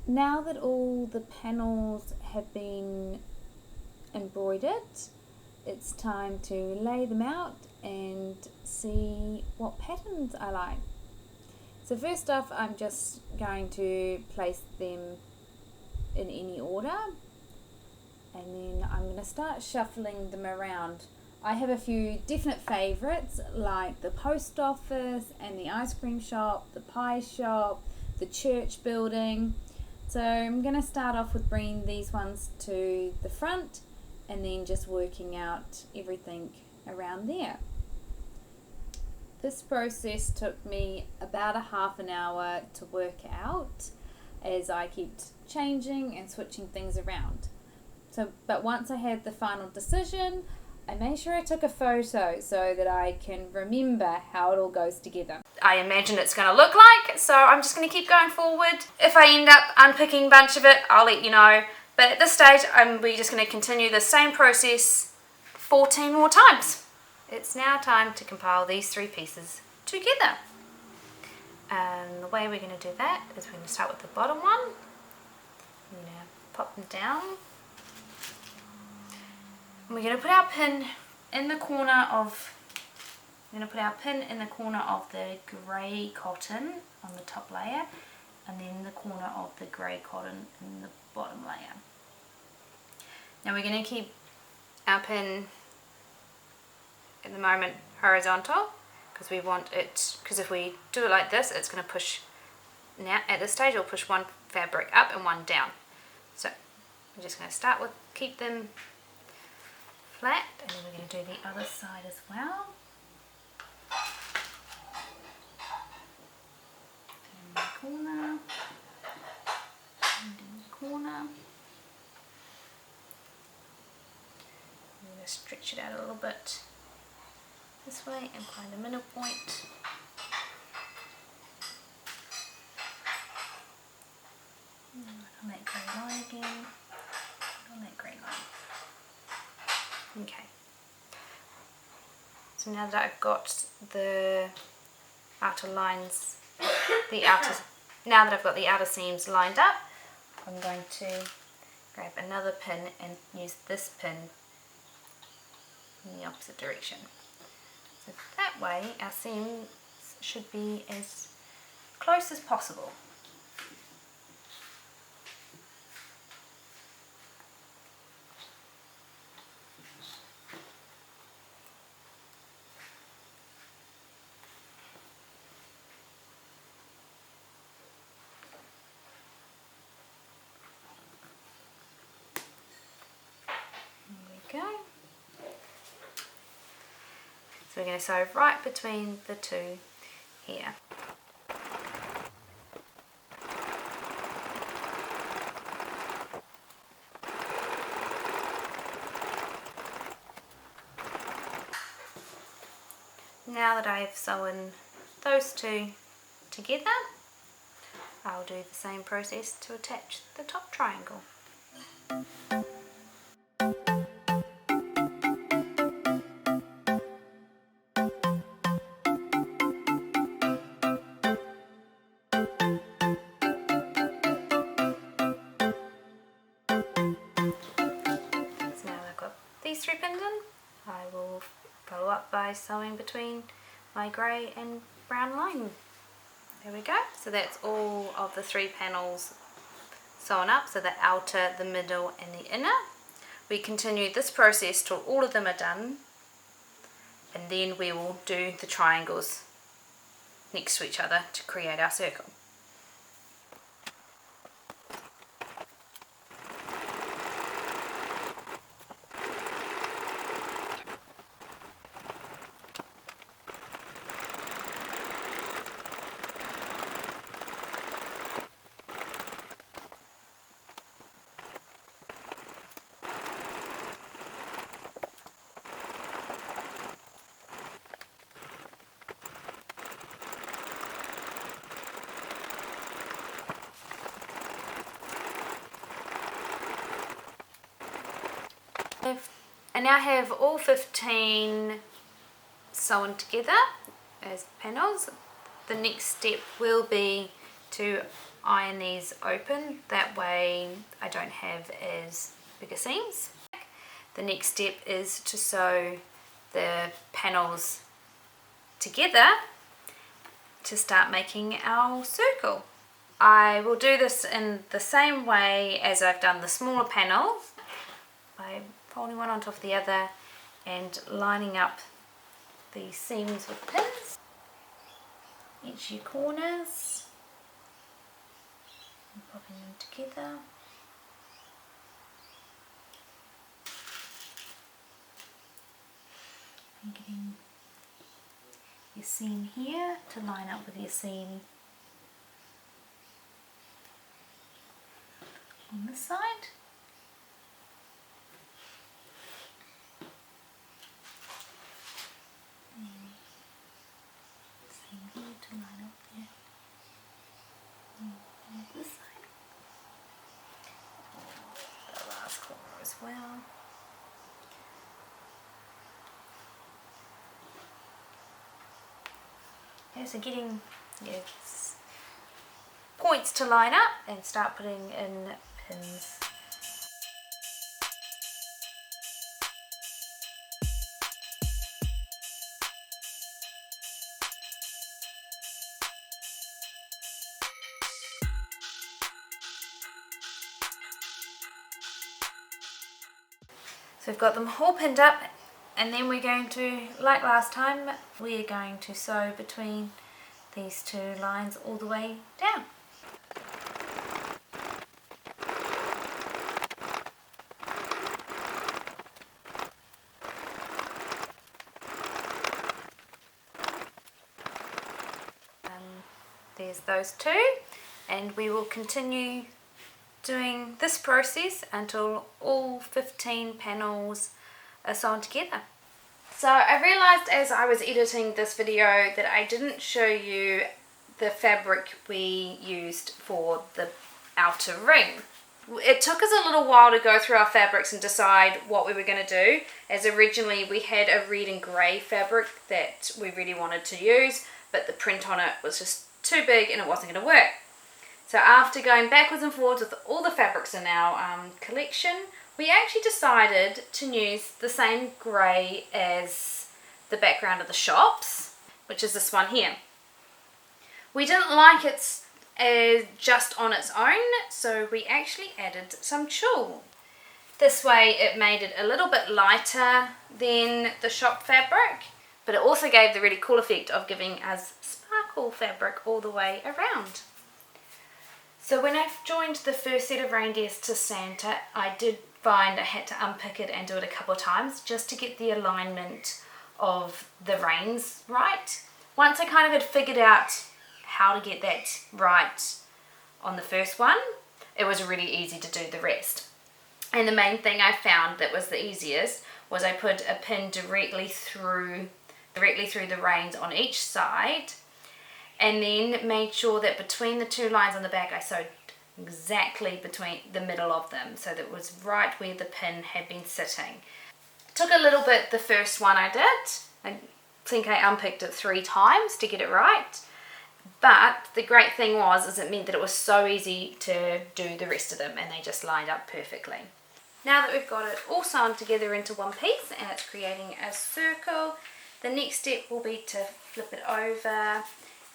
Now that all the panels have been embroidered, it's time to lay them out and see what patterns I like. So first off, I'm just going to place them in any order, and then I'm going to start shuffling them around. I have a few definite favourites like the post office and the ice cream shop, the pie shop, the church building. So I'm going to start off with bringing these ones to the front and then just working out everything around there. This process took me about a half an hour to work out as I kept changing and switching things around. But once I had the final decision, I made sure I took a photo so that I can remember how it all goes together. I imagine it's going to look like, so I'm just going to keep going forward. If I end up unpicking a bunch of it, I'll let you know. But at this stage, we're just going to continue the same process 14 more times. It's now time to compile these three pieces together. And the way we're going to do that is we're going to start with the bottom one. I'm going to pop them down. And we're going to put our pin in the corner of the grey cotton on the top layer, and then the corner of the grey cotton in the bottom layer. Now we're going to keep our pin at the moment horizontal because we want it, because if we do it like this, it's going to push, now at this stage it'll push one fabric up and one down. So I'm just going to start with, keep them flat, and then we're going to do the other side as well. In the corner, and in the corner. I'm going to stretch it out a little bit this way and find a middle point. On that grey line again, on that grey line. Okay, so now that I've got the outer lines, now that I've got the outer seams lined up, I'm going to grab another pin and use this pin in the opposite direction. So that way our seams should be as close as possible. Go. So we're going to sew right between the two here. Now that I've sewn those two together, I'll do the same process to attach the top triangle. These three pins in, I will follow up by sewing between my grey and brown line. There we go. So that's all of the three panels sewn up, so the outer, the middle and the inner. We continue this process till all of them are done, and then we will do the triangles next to each other to create our circle. I now have all 15 sewn together as panels. The next step will be to iron these open, that way I don't have as big a seams. The next step is to sew the panels together to start making our circle. I will do this in the same way as I've done the smaller panel, by folding one on top of the other and lining up the seams with pins, edgy corners, and popping them together. And getting your seam here to line up with your seam on this side. And seam here to line up there on this side. The last corner as well. Okay, so getting your points to line up and start putting in pins. So we've got them all pinned up, and then we're going to, like last time, we're going to sew between these two lines all the way down. There's those two, and we will continue doing this process until all 15 panels are sewn together. So I realized as I was editing this video that I didn't show you the fabric we used for the outer ring. It took us a little while to go through our fabrics and decide what we were going to do, as originally we had a red and grey fabric that we really wanted to use, but the print on it was just too big and it wasn't going to work. So after going backwards and forwards with all the fabrics in our collection, we actually decided to use the same grey as the background of the shops, which is this one here. We didn't like it just on its own, so we actually added some tulle. This way it made it a little bit lighter than the shop fabric, but it also gave the really cool effect of giving us sparkle fabric all the way around. So when I joined the first set of reindeers to Santa, I did find I had to unpick it and do it a couple of times just to get the alignment of the reins right. Once I kind of had figured out how to get that right on the first one, it was really easy to do the rest. And the main thing I found that was the easiest was I put a pin directly through the reins on each side, and then made sure that between the two lines on the back I sewed exactly between the middle of them, so that it was right where the pin had been sitting. It took a little bit the first one I did. I think I unpicked it 3 times to get it right, but the great thing is it meant that it was so easy to do the rest of them, and they just lined up perfectly. Now that we've got it all sewn together into one piece and it's creating a circle, the next step will be to flip it over.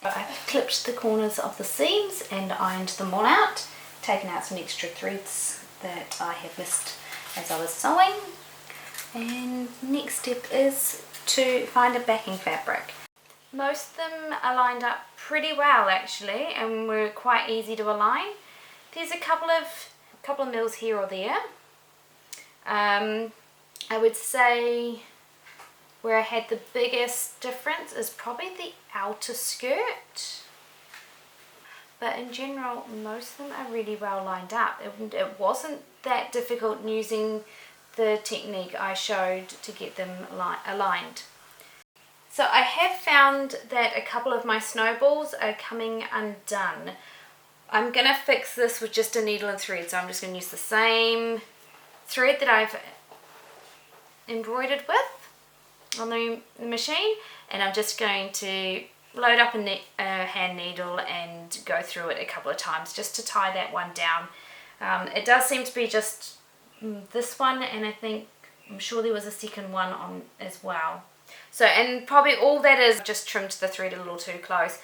I've clipped the corners of the seams and ironed them all out, taken out some extra threads that I have missed as I was sewing, and next step is to find a backing fabric. Most of them are lined up pretty well actually, and were quite easy to align. There's a couple of mils here or there. I would say where I had the biggest difference is probably the outer skirt, but in general most of them are really well lined up. It wasn't that difficult using the technique I showed to get them aligned. So I have found that a couple of my snowballs are coming undone. I'm going to fix this with just a needle and thread, so I'm just going to use the same thread that I've embroidered with on the machine, and I'm just going to load up a hand needle and go through it a couple of times just to tie that one down. It does seem to be just this one, and I'm sure there was a second one on as well. So, and probably all that is just trimmed the thread a little too close.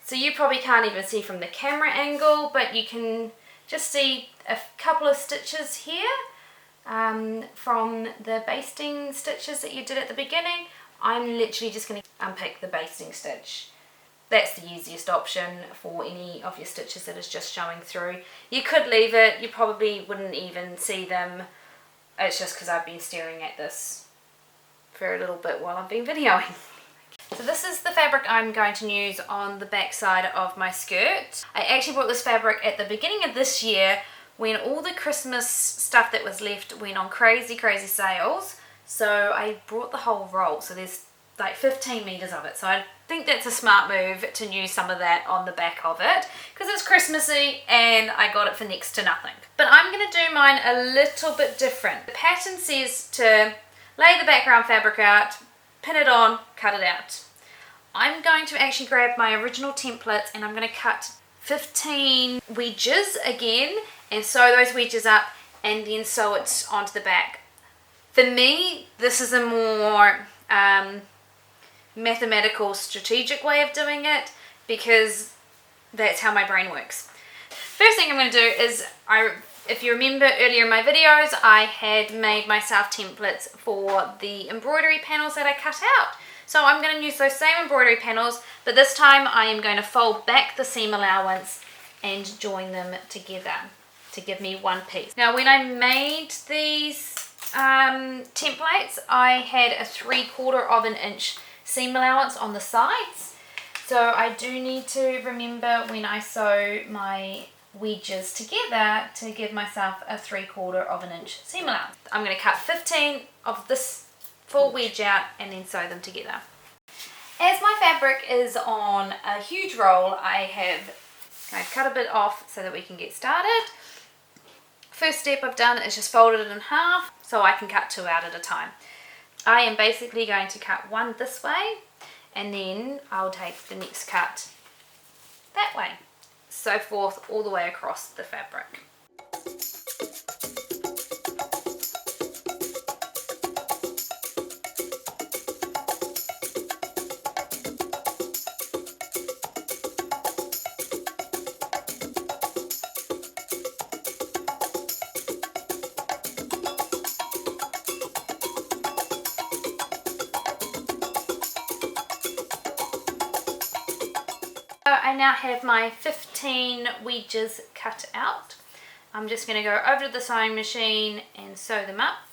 So you probably can't even see from the camera angle, but you can just see a couple of stitches here from the basting stitches that you did at the beginning. I'm literally just going to unpick the basting stitch. That's the easiest option for any of your stitches that is just showing through. You could leave it, you probably wouldn't even see them. It's just because I've been staring at this for a little bit while I've been videoing. So this is the fabric I'm going to use on the back side of my skirt. I actually bought this fabric at the beginning of this year when all the Christmas stuff that was left went on crazy sales. So I brought the whole roll. So there's like 15 meters of it. So I think that's a smart move to use some of that on the back of it because it's Christmassy and I got it for next to nothing. But I'm going to do mine a little bit different. The pattern says to lay the background fabric out, pin it on, cut it out. I'm going to actually grab my original templates and I'm going to cut 15 wedges again and sew those wedges up and then sew it onto the back. For me, this is a more mathematical, strategic way of doing it because that's how my brain works. First thing I'm going to do is, if you remember earlier in my videos, I had made myself templates for the embroidery panels that I cut out. So I'm going to use those same embroidery panels, but this time I am going to fold back the seam allowance and join them together to give me one piece. Now when I made these templates, I had a 3/4 of an inch seam allowance on the sides. So I do need to remember when I sew my wedges together to give myself a 3/4 of an inch seam allowance. I'm going to cut 15 of this full wedge out and then sew them together. As my fabric is on a huge roll, I've cut a bit off so that we can get started. First step I've done is just folded it in half so I can cut 2 out at a time. I am basically going to cut one this way and then I'll take the next cut that way. So forth all the way across the fabric. I now have my 15 wedges cut out. I'm just going to go over to the sewing machine and sew them up.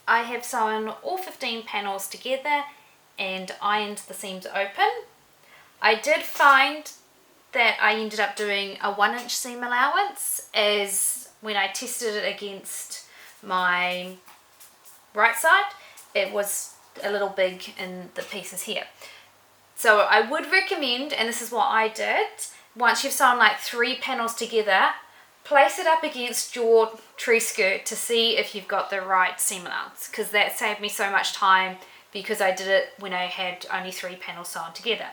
I have sewn all 15 panels together and ironed the seams open. I did find that I ended up doing a 1 inch seam allowance, as when I tested it against my right side it was a little big in the pieces here. So I would recommend, and this is what I did, once you've sewn like 3 panels together, place it up against your tree skirt to see if you've got the right seam allowance, because that saved me so much time because I did it when I had only 3 panels sewn together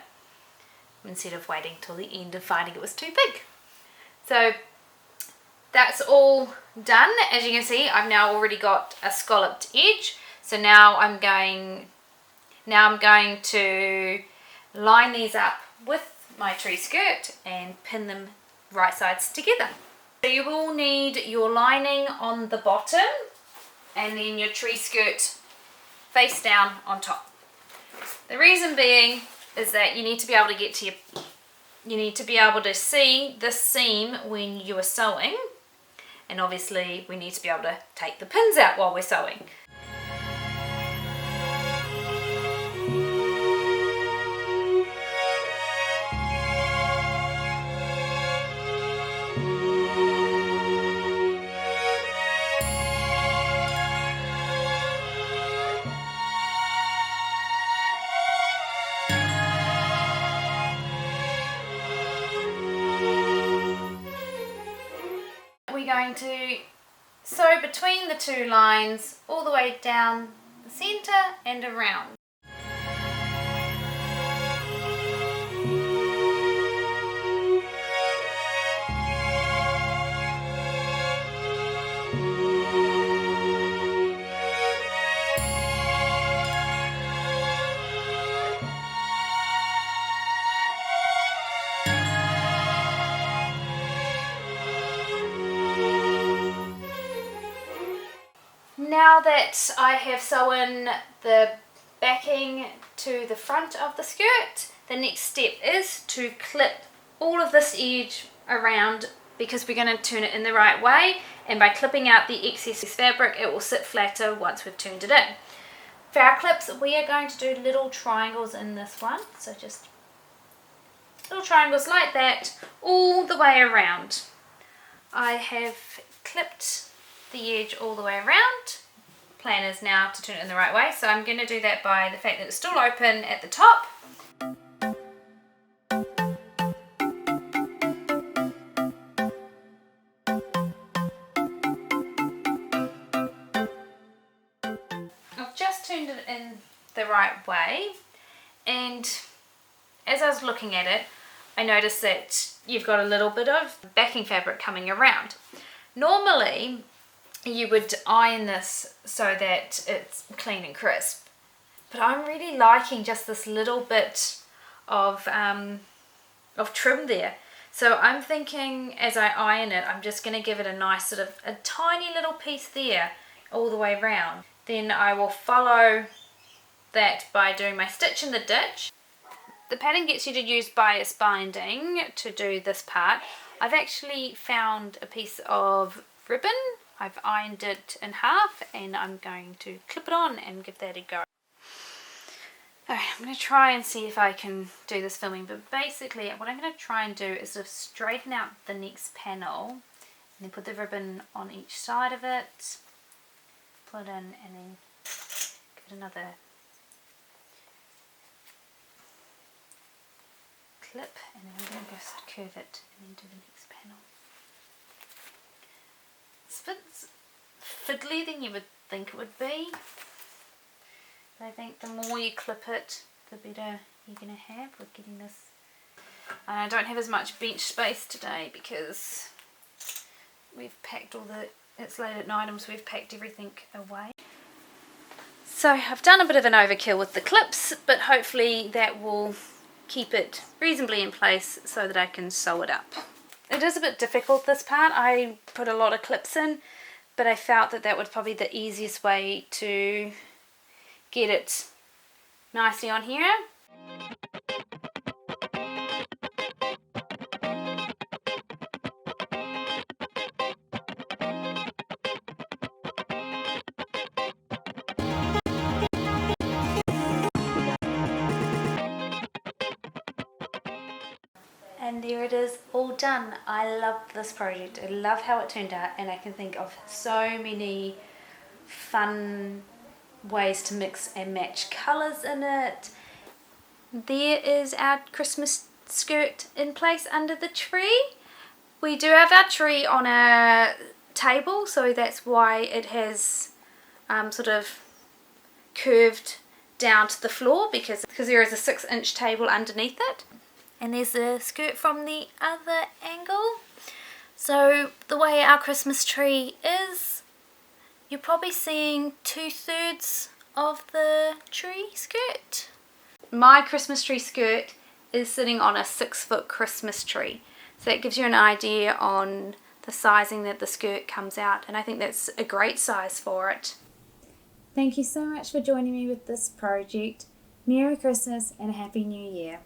instead of waiting till the end and finding it was too big. So that's all done. As you can see, I've now already got a scalloped edge. So now I'm going to line these up with my tree skirt and pin them right sides together. So you will need your lining on the bottom and then your tree skirt face down on top. The reason being is that you need to be able to see this seam when you are sewing, and obviously we need to be able to take the pins out while we're sewing. We're going to sew between the 2 lines all the way down the center and around. now that I have sewn the backing to the front of the skirt, the next step is to clip all of this edge around, because we're going to turn it in the right way, and by clipping out the excess fabric it will sit flatter once we've turned it in. For our clips, we are going to do little triangles in this one, so just little triangles like that all the way around. I have clipped the edge all the way around. Plan is now to turn it in the right way, so I'm going to do that by the fact that it's still open at the top. I've just turned it in the right way, and as I was looking at it, I noticed that you've got a little bit of backing fabric coming around. Normally you would iron this so that it's clean and crisp, but I'm really liking just this little bit of trim there. So I'm thinking as I iron it, I'm just going to give it a nice sort of a tiny little piece there all the way around. Then I will follow that by doing my stitch in the ditch. The pattern gets you to use bias binding to do this part. I've actually found a piece of ribbon. I've ironed it in half and I'm going to clip it on and give that a go. Alright, I'm going to try and see if I can do this filming, but basically what I'm going to try and do is sort of straighten out the next panel and then put the ribbon on each side of it, pull it in and then give it another clip, and then I'm going to just curve it and then do the next panel. It's a bit fiddly than you would think it would be, but I think the more you clip it, the better you're going to have with getting this. And I don't have as much bench space today because we've packed it's late at night, so we've packed everything away. So I've done a bit of an overkill with the clips, but hopefully that will keep it reasonably in place so that I can sew it up. It is a bit difficult, this part. I put a lot of clips in, but I felt that that was probably the easiest way to get it nicely on here. And there it is, all done. I love this project. I love how it turned out, and I can think of so many fun ways to mix and match colours in it. There is our Christmas skirt in place under the tree. We do have our tree on a table, so that's why it has sort of curved down to the floor, because there is a 6-inch table underneath it. And there's the skirt from the other angle. So the way our Christmas tree is, you're probably seeing 2/3 of the tree skirt. My Christmas tree skirt is sitting on a 6-foot Christmas tree. So that gives you an idea on the sizing that the skirt comes out, and I think that's a great size for it. Thank you so much for joining me with this project. Merry Christmas and a Happy New Year.